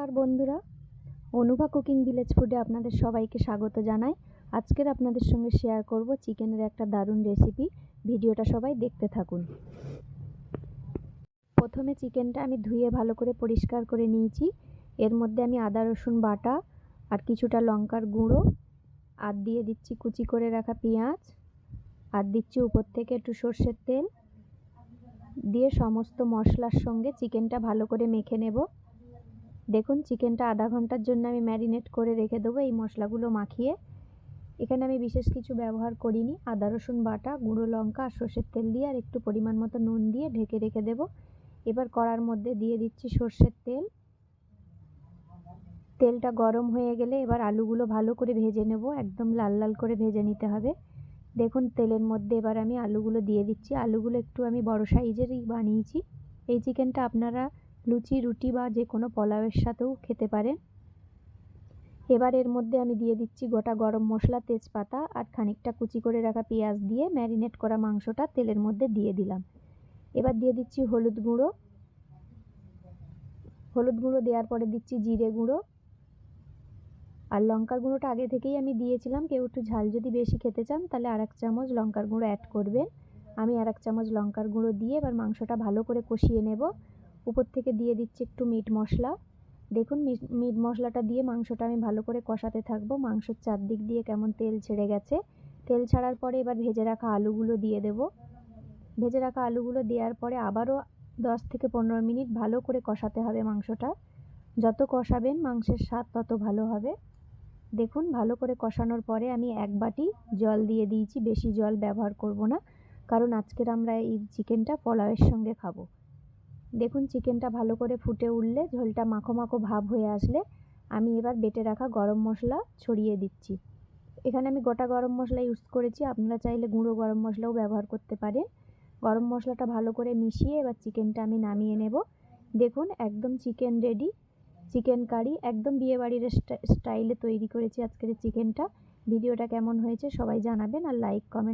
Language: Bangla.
নমস্কার বন্ধুরা, অনুভা কুকিং ভিলেজ ফুডে আপনাদের সবাইকে স্বাগত জানাই। আজকের আপনাদের সঙ্গে শেয়ার করব চিকেনের একটা দারুণ রেসিপি। ভিডিওটা সবাই দেখতে থাকুন। প্রথমে চিকেনটা আমি ধুয়ে ভালো করে পরিষ্কার করে নিয়েছি। এর মধ্যে আমি আদা রসুন বাটা আর কিছুটা লঙ্কার গুঁড়ো আর দিয়ে দিচ্ছি কুচি করে রাখা পেঁয়াজ আর দিচ্ছি উপর থেকে একটু সর্ষের তেল দিয়ে সমস্ত মশলার সঙ্গে চিকেনটা ভালো করে মেখে নেব। দেখুন চিকেনটা আধা ঘন্টার জন্য আমি ম্যারিনেট করে রেখে দেবো এই মশলাগুলো মাখিয়ে। এখানে আমি বিশেষ কিছু ব্যবহার করিনি, আদা রসুন বাটা, গুঁড়ো লঙ্কা আর সর্ষের তেল দিয়ে আর একটু পরিমাণ মতো নুন দিয়ে ঢেকে রেখে দেব। এবার কড়ার মধ্যে দিয়ে দিচ্ছি সর্ষের তেল। তেলটা গরম হয়ে গেলে এবার আলুগুলো ভালো করে ভেজে নেব, একদম লাল লাল করে ভেজে নিতে হবে। দেখুন তেলের মধ্যে এবার আমি আলুগুলো দিয়ে দিচ্ছি। আলুগুলো একটু আমি বড় সাইজেরই বানিয়েছি। এই চিকেনটা আপনারা লুচি, রুটি বা যে কোনো পোলাওয়ের সাথেও খেতে পারেন। এবার এর মধ্যে আমি দিয়ে দিচ্ছি গোটা গরম মশলা, তেজপাতা আর খানিকটা কুচি করে রাখা পেঁয়াজ দিয়ে ম্যারিনেট করা মাংসটা তেলের মধ্যে দিয়ে দিলাম। এবার দিয়ে দিচ্ছি হলুদ গুঁড়ো দেওয়ার পরে দিচ্ছি জিরে গুঁড়ো আর লঙ্কার গুঁড়োটা আগে থেকেই আমি দিয়েছিলাম। কেউ একটু ঝাল যদি বেশি খেতে চান তাহলে আর 1 চামচ লঙ্কার গুঁড়ো অ্যাড করবেন। আমি আর 1 চামচ লঙ্কার গুঁড়ো দিয়ে এবার মাংসটা ভালো করে কষিয়ে নেব। উপর থেকে দিয়ে দিচ্ছি একটু মিট মশলা। দেখুন মিট মশলাটা দিয়ে মাংসটা আমি ভালো করে কষাতে থাকবো। মাংসের চারদিক দিয়ে কেমন তেল ছেড়ে গেছে। তেল ছাড়ার পরে এবার ভেজে রাখা আলুগুলো দিয়ে দেব। ভেজে রাখা আলুগুলো দেওয়ার পরে আবারও 10 থেকে 15 মিনিট ভালো করে কষাতে হবে মাংসটা। যত কষাবেন মাংসের স্বাদ তত ভালো হবে। দেখুন ভালো করে কষানোর পরে আমি 1 বাটি জল দিয়ে দিয়েছি। বেশি জল ব্যবহার করব না, কারণ আজকের আমরা এই চিকেনটা পোলাওয়ের সঙ্গে খাবো। দেখুন চিকেনটা ভালো করে ফুটে উঠলে, ঝোলটা মাখো মাখো ভাব হয়ে আসলে আমি এবার বেটে রাখা গরম মশলা ছড়িয়ে দিচ্ছি। এখানে আমি গোটা গরম মশলা ইউজ করেছি, আপনারা চাইলে গুঁড়ো গরম মশলাও ব্যবহার করতে পারেন। গরম মশলাটা ভালো করে মিশিয়ে এবার চিকেনটা আমি নামিয়ে নেব। দেখুন একদম চিকেন রেডি। চিকেন কারি একদম বিয়েবাড়ির স্টাইলে তৈরি করেছি আজকের চিকেনটা। ভিডিওটা কেমন হয়েছে সবাই জানাবেন আর লাইক, কমেন্ট